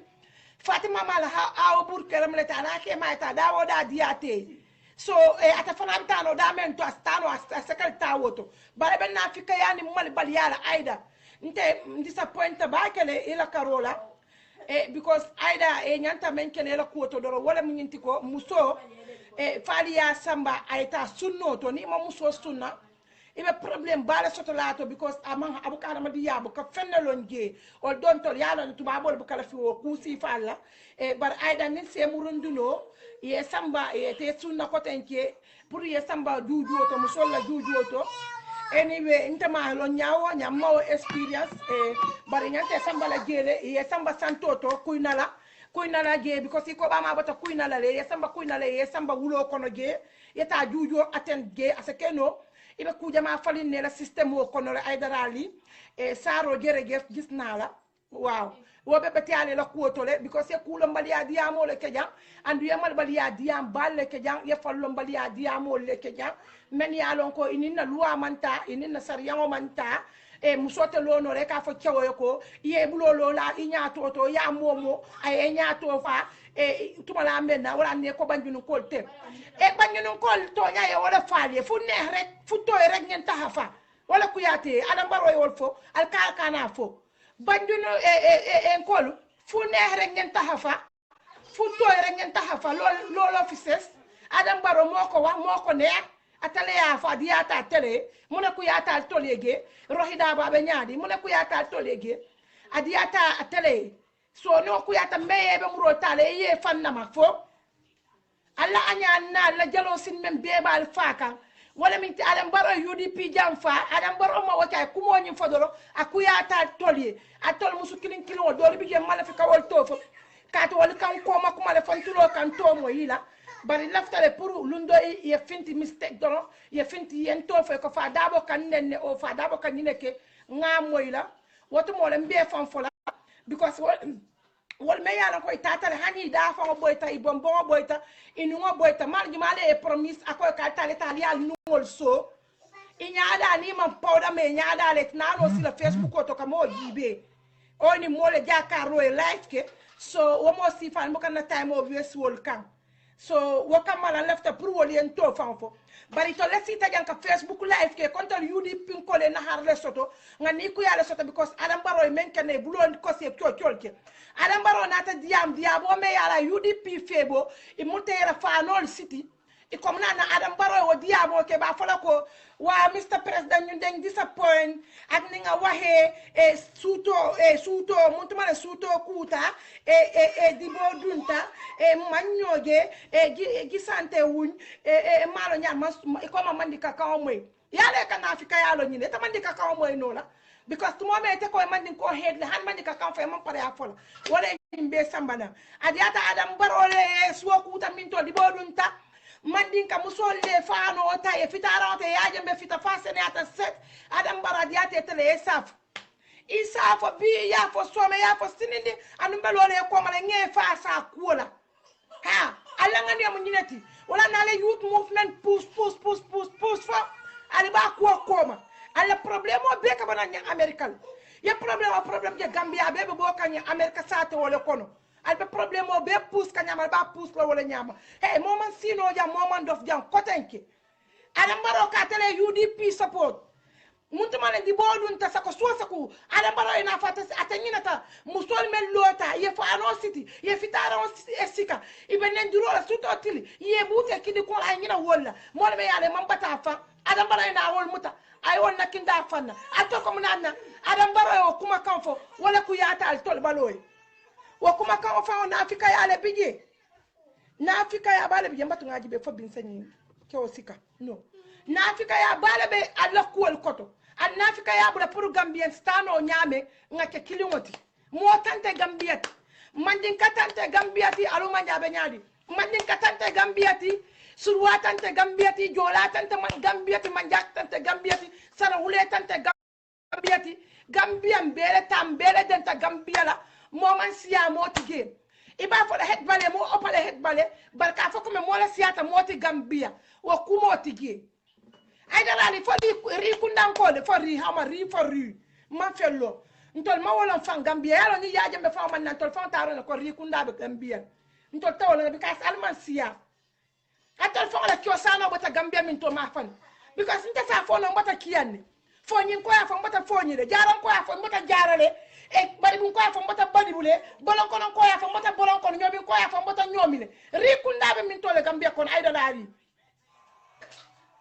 Fatima mala ha o burkere mleta na ke ma ta dawo da diate so atafana mtano da men to astano asekal tawoto bare ben na fika yani mal bal yala aida nte disappoint ba kele ila karola because aida nyanta men kele la kuoto doro wala minti ko muso fali ya samba aita sunno to ni ma muso sunna ibe problem bala soto lato because amang abukara madi yabo ka fennelon ge o don tol yalo to babol bu kala fi o kusi falla bar aida ni se murunduno ye samba te sunna ko tenke pour ye samba juju to musolla juju to anyway intama lo nyaawo nyammo experience bar nyante samba la gele ye samba santo to kuinala ge because ko ba ma bata kuinala le ye samba wulo kono ge yeta juju aten ge asekeno ibe kujama falin ne la système o kono ay darali saro jerege gis nala waaw wo be betiale la kuotole because e kulo mbaliya diamo le kejam andu yamal baliya diam balle kejam ye fallo mbaliya diamo le kejam men ya lon ko inina loi manta inina sariyango manta musote lono re ka fo cewo ko ye bulolo la inyato to ya momo ay nyato fa tumala menna wala ne ko banjunu kolte banjunu kol to nya wala faali fu neex rek fu toy rek ngeen taxafa wala ku yaate adam baro yol fo al kana fo banjunu kol fu neex rek ngeen taxafa fu toy rek ngeen taxafa lolo fi ses adam baro moko wax moko neex atale ya fa diata tele mune ku yaata tolege rohida babe nyaadi mune ku yaata tolege adiata atele so no ku yata meye be muro tale ye fanna ma fo alla anya na la jalo sin men be bal faka wala min ti adam baro UDP jam fa adam baro ma wata ku mo nyi fodoro akuyata tolye atol musu kilin kilo do bi je mala fi kawol tofo kato wal kan ko ma kuma le fantulo kan to mo yila bari laftale pour lundo ye finti mistake dono ye finti yen to fe ko fa dabo kan nenne o fa dabo kan nineke nga moyla woto mo le mbe fam fola because wol me yala ko tatale hani da fa boyta i bombo boyta inu boyta marji male e promise akoy ka tale tale yal nungol so inyada ni man powda me nyada let nano si la facebook to kamo jibe oni mole jakaro e life ke so wo mo si fan mo kan time of yes wol kan so wo kamala left pour wol yen to fanfo bari to lesi ta janka facebook live ke konta UDP ko le na harle soto ngani ku yale soto because adam baro men kane bulon ko se ke adam baro nata diabo me yala UDP febo e mutera fanol city e comme na adam baro wo diabo ke ba fola ko wa Mr President ñu deng disappoint ak ni nga waxe suto muntumale suto kuta dibo dunta manyoge gisante wuñ malo nyama ko ma mandi kakao moy yale kana Afrika yalo ñine ta mandi kakao moy no la because to me te ko mandi ko hedle han mandi kakao fe man pare afola wala imbe sambana adiata adam barole suwa kuta minto dibo dunta mandinka musolle fano ta e fitara ta yaje be fita fasene ata set adam baradi ate tele esaf isafo bi ya fo some ya fo sinindi anu belole ko mala nge fa sa kuola ha alanga ni amunyineti wala nale youth movement push fa ali ba ko koma ala problemo be ka bana nya american ya problème je gambia be bo kanya america sate wala kono albe problème o be pousse kanyama ba pousse la wala nyama hey moment sino jam moment dof jam kotenke ala mbaro ka tele UDP support muntu mane di bodun ta sako sosa ku ala mbaro ina fata atanyina ta musol mel lota ye fa no city ye fitara on esika ibe nendiro la suto tili ye bute kidi ko ay nyina wala mo le yale mambata fa ala mbaro ina wol muta ay won nakinda fanna ato ko munana ala mbaro o kuma kanfo wala ku yata al tol baloy wakuma ka ofa na Afrika ya ale bije na Afrika ya bale bije mbatu ngaji be fo bin sanyi ke osika no na Afrika ya bale be ala kuol koto an na Afrika ya bula pour Gambien stano nyame ngake kilingoti mo tante Gambiati mandin katante Gambiati alu manja be nyadi mandin katante Gambiati surwa tante Gambiati jola tante man Gambiati manjak tante Gambiati sara hule tante Gambiati Gambian bele tambele denta Gambia la moman siya moti game iba fo la het balé mo opale het balé barka fo ko me mo la siyata moti Gambia wo ku moti game ay dara li fo ri kundan ko le fo ri hama ri fo ri ma fello ntol ma wala fan Gambia yalo ni yaaje be fa man nan tol fa taro ko ri kunda be Gambia ntol tawla be kas alman siya atol fo la kyo sana bota Gambia min to ma fan because nta sa fo no bota kiyanne fo nyin ko ya fo bota fo nyire jaran ko ya fo bota jarale e bari bu ko ya fo bota badi bule bolon kono ko ya fo bota bolon kono nyobi ko ya fo bota nyomile ri kunda be min to le Gambia kon ay dolari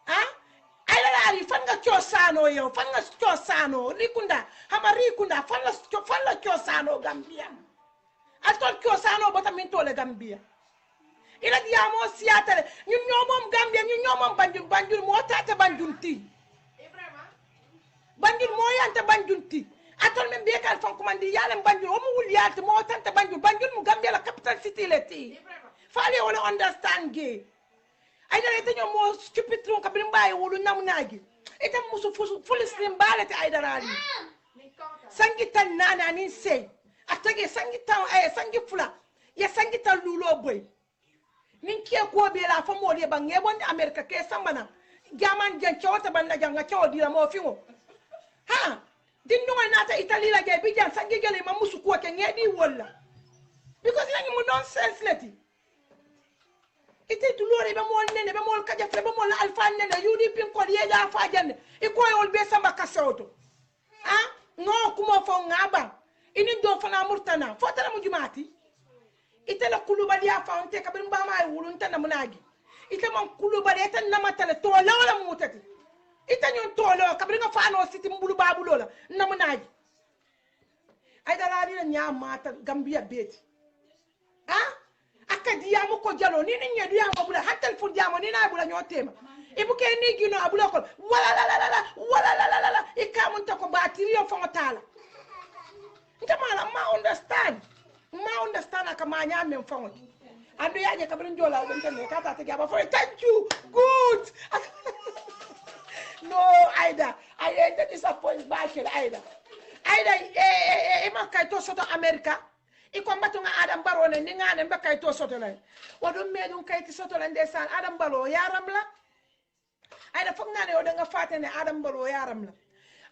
ha ay dolari fan nga kyo sano yo fan nga kyo sano ri kunda hama ri kunda fan la kyo sano Gambia atol kyo sano bota min to le Gambia ila diamo siatale ñun ñomom Gambia ñun ñomom banjul mo tata banjunti banjul mo yanta banjunti atol men be kal fon komandi yalla banjul o mu wul yalta mo tanta banjul mu Gambia la capital city leti fale wala understand ge ay dara te ñom mo stupid tron ka bi mbaye wulu namunaagi ita musu fulis lim balati ay dara ali sangi tan nana ni sey atage sangi tan sangi fula ya sangi tan lulo boy nin ke ko be la fa mo le bangi bon America ke sambana jaman jan chawta banna janga chawdi la mo fiwo ha din no nata Italy la ge bi jan sangi gele ma musu ko ke ngedi wala because yani mo nonsense leti ite dulore be mo nene be mo kaja fe be mo la alfa nene UDP ko ye ja fa janne e ko yol be samba kasoto ha no kuma fo ngaba ini do fana murtana fo tara mu jumati ite la kulubali ya faunte kabin ba ma wulunta na munagi ite man kulubali ite na matale to la mutati ite nyon to la kabin ga fano siti mbulu babu lola na munagi ay dala ni nya mata Gambia beti ha akadiya mu ko jalo ni ni nyedu ya ngobula hatal fu jamo ni na bula nyotema ibuke ni gino abula ko wala la ikamunta ko batiriyo fongotala ndamala ma understand aka manya men fongo andu yaje kabrin jola ben tan ka ta ga ba for thank you good no Aida I ain't disappointed back Aida ma kay to soto America iko mbatunga Adam Barrow ne ni ngane mba kay to soto lay wadum medum kay ti soto la ndesan Adam Barrow yaram la Aida fokk na ne o da nga fatene Adam Barrow yaram la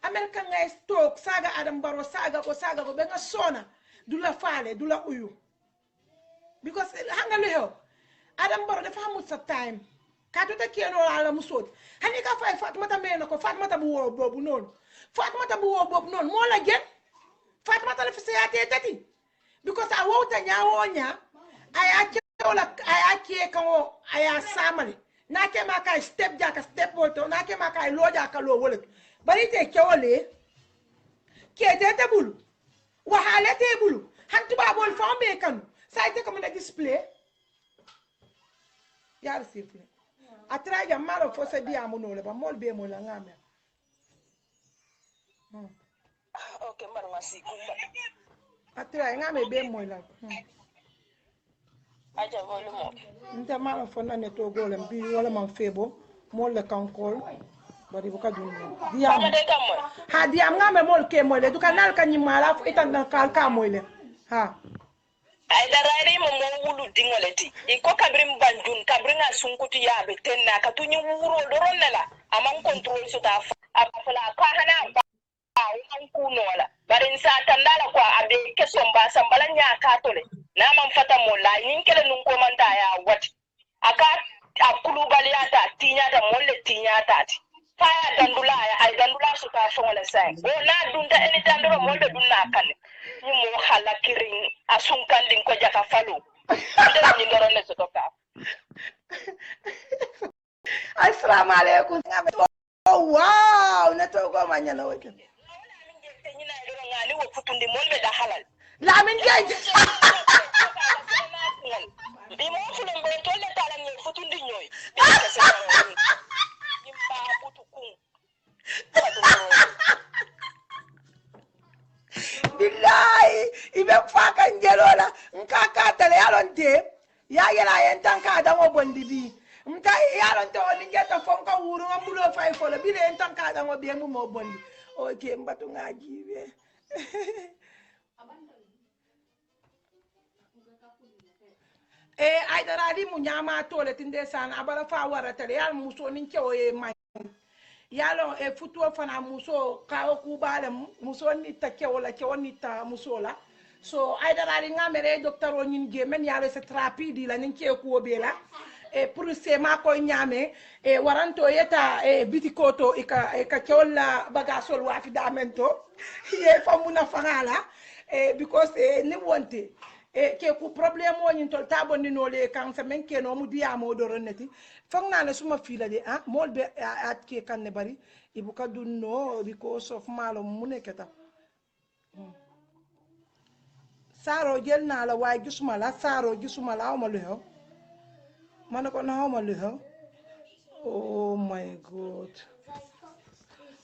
America ngay stok saga Adam Barrow saga ko be nga sona dula faale dula uyu because hanga leho Adam Barrow dafa amut sa time ka to ta keno ala musot hani ka fay Fatmata mena ko Fatmata bu wo bobu non Fatmata bu wo bobu non mo la gen Fatmata la fi sayate tati because a wota nyawonya aya ke kan aya samale na ke maka step jaka step woto na ke maka lo jaka lo wole bari te kewole ke te bulu wa halate bulu hantu babol fambe kan sayte ko na display yar sifle atraja malo fo se dia mo le ba mol be mo la ngame okay mbarwa sikumba atra ngame be mo la aja volume nta malo fo na ne to golem bi wala man febo mo le kankol bari buka dunno diam ha diam ngame mol ke mo le du kanal kan nyimala fo itan kal ka mo le ha ay darari mo wulu dingoleti iko kabrim banjun kabringa sunkuti yabe tenna katunyi wuro doronela amang control suta afala ka hana ba wan kunola barin sa tandala kwa abe kesomba sambala nya katole na man fata mo la ninkele nun ko manta ya wati aka akulu baliata tinyata molle tinyata faya dandula ay dandula suta fongola sai o na dunda eni dandoro molle dunna kanne ni mo hala kiring asunkan din ko jaka falu ndere ni loro ne sotoka assalamu alaikum oh wow na to go manya na wote ni na loro ngani wo futundi molbe da halal la min jaji bi mo fulo mbo tolle tala ni futundi nyoy ni ba butu kun billahi ibe faka ngelola nkaka tele yalonte ya yela yentanka da ngo bondi bi mta yalonte on ngeta fonka wuru ambulo fay folo bi le yentanka da ngo be mu mo bondi okay mbatu ngaji be ay daradi mu nyama tole tinde san abara fa wara tele yal muso nin kewo e ma yalo e futuo fana muso ka ku bale muso ni ta kewola ke woni ta muso la so ay daradi ngamere docteur o nyin ge men yalo se trapidi la nin ke ku obela e pour se ma ko nyame e waranto yeta e bitikoto e ka kewola bagasol wa fi damento ye famuna fangala e because ni wonte e ke ku problème o nyin tol tabo ni no le kan se men ke no mu diya mo do renati fangna ne suma fila de mol be at ke kan ne bari ibuka dunno because of malo muneketa saro gel na la way gisuma la saro gisuma la ma le ho manako na ma le ho oh my god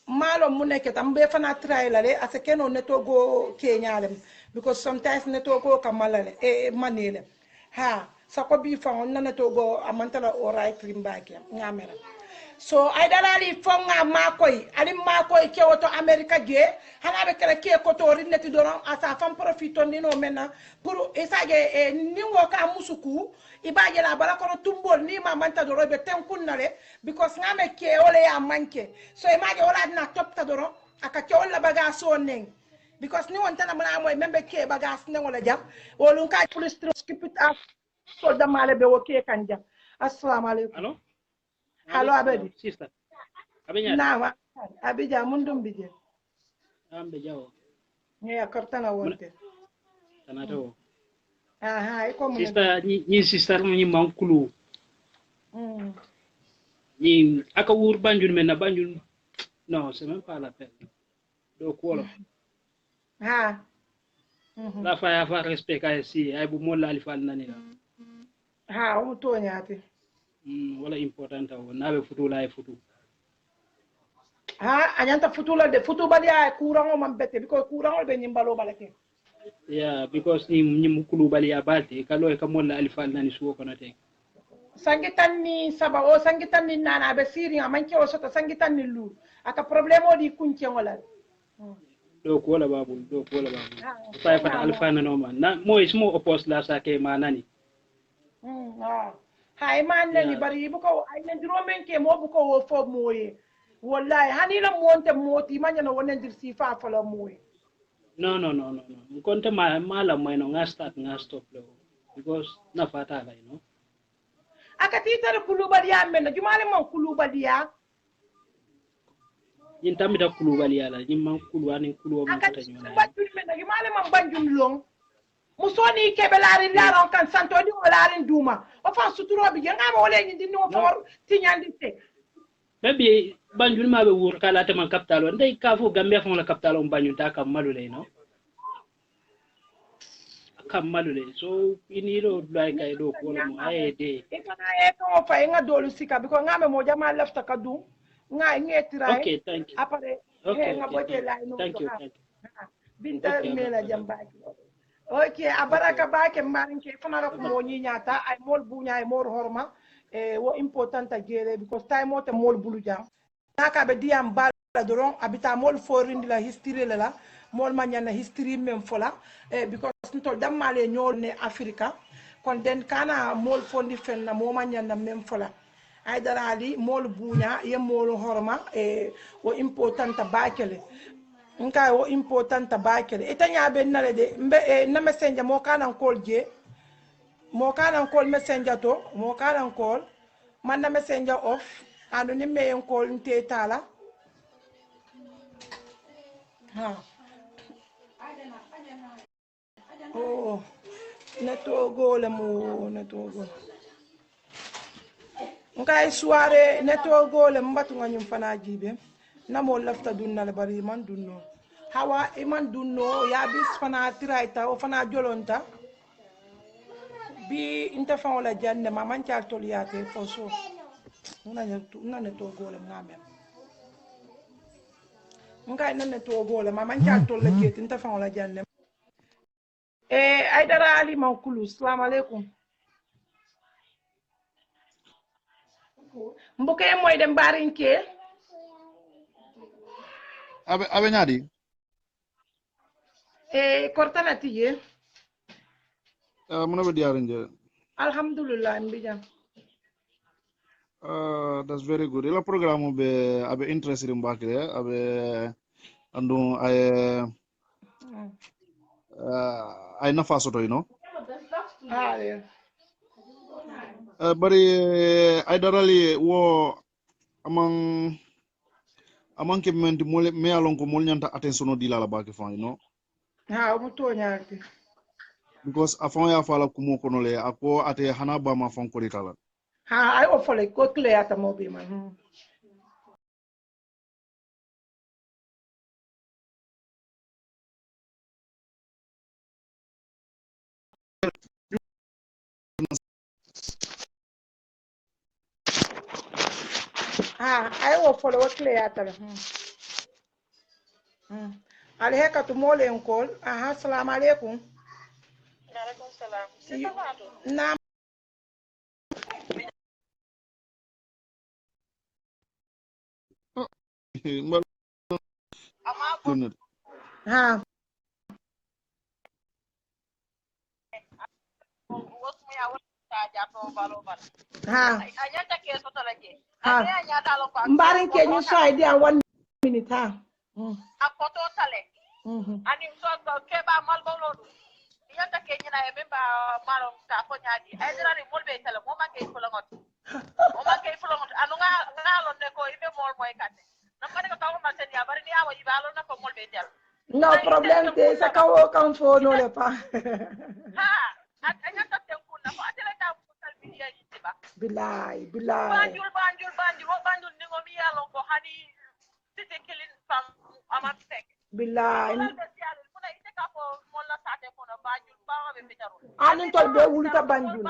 malo muneketa mbe fana trailer le aseke no netogo kenyalem because sometimes netogo kamalale manele ha sako bi fa on netogo amantala alright rimbake ngamera so ay dalali fonga makoy ali makoy ke woto America ge hana be kala ke ko to rineti doron asa fam profito ndino mena pour esaje ningo ka musuku ibaje la bala ko tumbol ni ma manta do robe ten kunnale because ngame ke ole ya manke so imaje wala na top ta doron aka ke wala baga so nen because ni wonta na mala moy membe ke baga ne wala jam wolun ka police skip it up so da male be wo ke kanja assalamu alaikum hello abedi sister abenya na abija mundum bije ambe jawo ya kartana wonte tanato aha iko mun sister ni sister ni mankulu ni aka wur banjul men na banjul non c'est même pas la peine do ko ha la fa ya fa respect ka si ay bu mo la alifal nani la ha o to nyaati wala important o nabe futu la e futu ha anyanta futu la de futu bali ay kurango mambete biko kurango be nyimbalo balake Yeah, because ni mukulu bali abate kalo e kamolla alifal nani suwo kono tek. Sangitan ni saba o sangitan ni nana be siri amanke o soto sangitan ni lu aka problemo di kunce wala Do ko wala babul fa fata alfana no man na mo ismo opos la sa ke manani. hay man ni bari bu ko ay na diro men ke mo bu ko wo fo moye wallahi hani la monte moti manya no wonen dir sifa fa la moye No. Konte mala mo no nga start nga stop lo. Because na fata la aka titar kulubaliya men jumale mon kulubaliya yin tamita kulu bali yala yin man kulu anin kulu man aka kata nyona banjul men jumale mon banjul long musoni kebe larin laron kan santo di larin duma o fa suturo bi nga ma wole ni dinno for tinyandi te maybe banjul ma be wur kala te man kaptalo ndey ka fu gambia fon la kaptalo banjul ta kam malu le kam malu le so iniro like ay do ko mo ayede e kana e ko fa nga dolu sika biko nga me mo jama lafta kadu nga ngetira okay thank you apare nga bote la no thank you binta mela jambaki okay abaraka bake mbarin ke fana ko mo ni nyata ay mol bunya ay mor horma wo important a gere because time o te mol bulu jam naka be diam bala doron abita mol forindi la history la mol manyana history mem fola because ntol damale nyol ne africa kon den kana mol fondi fenna mo manyana mem fola ay darali mol bunya ye mol horma wo important a bakele nka wo important a bakele itanya be nale de mbe na messenger mo kana kol je mo kana kol messenger to mo kana kol man na messenger off anu ni me en kol nte tala ha oh neto le mo neto go nkai soirée neto le mbatu nganyum fana jibe na mo lafta dunna le bari man dunno hawa iman dunno ya bis fana tiraita o fana jolonta bi inta fa wala janne ma man cal toliyate fo so una ne to gole ngame ngai nan ne to gole ma man cal tolle ke inta fa wala janne ay dara ali man kulu assalamu alaikum mbuke moy dem barin ke abe nyadi kortana tiye muna be diarinje alhamdulillah mbijam that's very good ila programme be abe interested in bakre abe andu ay nafa soto bari ay darali wo amang ke menti mole me alon ko mol nyanta attention di la bake fan ha mo to nyaati because afon ya fala kumo kono le ako ate hana ba ma fon ko ritala ha ay o fole ko clear ta mo be man ay o fole o clear ta ali heka to mole en kol assalamu alaikum Alaikum salam. na ha mbarin ke ni so idea 1 minute ha akoto tale ani so ke ba mal bolo yanta ke nyina e memba malo ta ko nyaadi ay dira ni molbe tele mo ma ke fulangot anu nga lo ne ko ibe mol moy katte na ko ne ko taw ma sen ya bari ni awa ibalo na ko molbe tel no problem te sa kawo kan fo no le pa ha anya ta te ko na ko atele ta social media yi tiba bilai banjul ni ngomi yalo ko hani tete kelin fam amat tek bilai kuna ite ka ko molla sate ko na banjul ba be betaru anin tol be wuluta banjul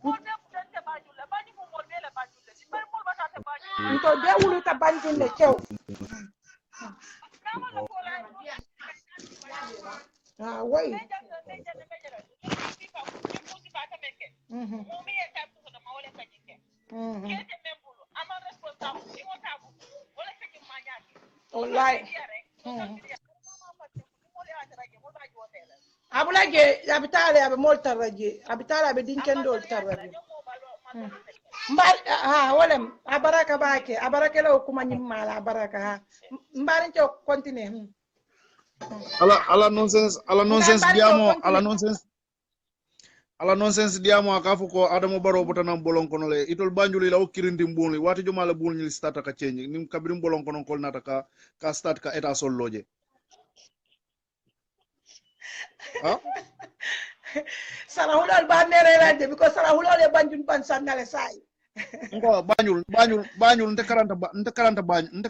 mo de te banjul la banjul mo mol be la banjul le bar mol ba sate banjul tol be wuluta banjul le cew way. Wallahi. Abulage abitale abe molta raje abitale abe dinkendo tarraje mbar wolem abaraka bake abaraka la kuma nyimala abaraka ha mbari to continue ala nonsense diamo ala nonsense diamo akafu ko adamo baro botana bolon kono le itol banjuli law kirindi mbuli wati jomala bul ni start ka change nim kabirim bolon kono kol nata ka start ka eta sol loje ha sarahulol ba nere lande because sarahulol e banjun ban sangale sai ngo bañul nte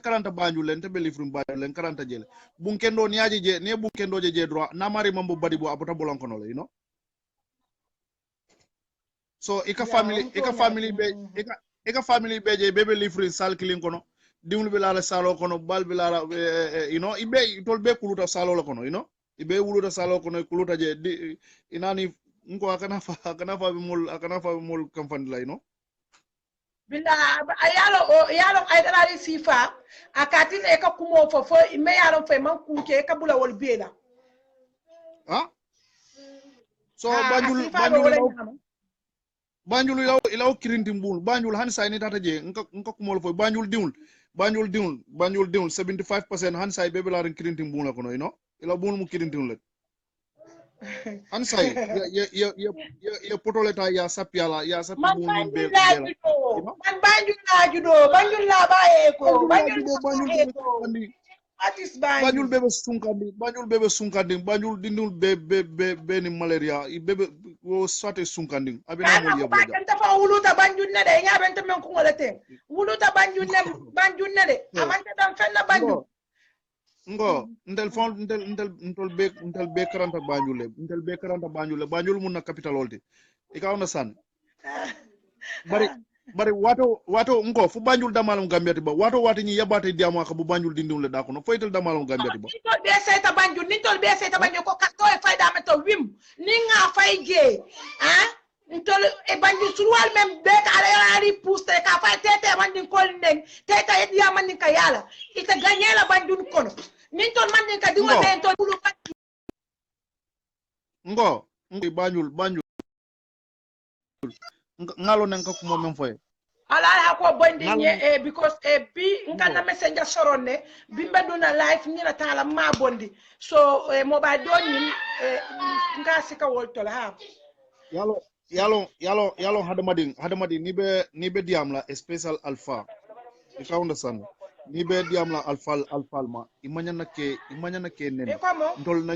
karanta bañul len te belifrum bañul len karanta jele bunkendo niaji je ne bunkendo je droit na mari mambo badi bo abota bolon kono le you know so ika family be je bebe lifrin sal kilin kono dimul be la salo kono bal be la you know ibe tol be kuluta salo la kono you know ibe wuluta salo kono kuluta je inani ngo akana fa be mol kamfandi la you know bila ayalo ay dalali sifa akatine e ka kumo fofo me yalo fe man kuke e ka bula wol bela ha so banjul ilaw kirinti mbul banjul han say ni tata je nka kumol fo banjul diul 75% han say bebe la ren kirinti mbul la kono you know ilaw bul mu kirinti le han say ya potoleta ya sapiala ya sapi man mbul be banjul la judo banjul la bae ko atis banjul bebe sunkandi banjul dindul be ni malaria bebe wo sate sunkandi abena mo yebla ja kan tafa wuluta banjul ne de nya ben tamen ko ngolate wuluta banjul ne de amante dam fenna banjul ngo ndel be karanta banjul banjul mun na capital olti ikaw na san bari wato ngo fu banjul damalum gambiati ba wato ni yabate diamo aka bu banjul dindum le dako no foytel damalum gambiati ba ni tol be seta banjul ko katto e fayda meto wim ni nga fayge ntol e banjul surwal mem be ka ala puste ka fay tete bandin kol ndeng tete e diamo ni ka yala ita ganyela banjul kono ni tol man ni ka diwo be tol bulu ngo banjul ngalo nan ka kuma men foye ala ha ko bondi nye because bi ngana messenger soronne bi mbeduna live nyina tala ma bondi so mobile doni nga sika woltol ha yalo hadamadi ni be diam la special alpha you can understand ni be diam la alpha ma imanya na ke nene ndol na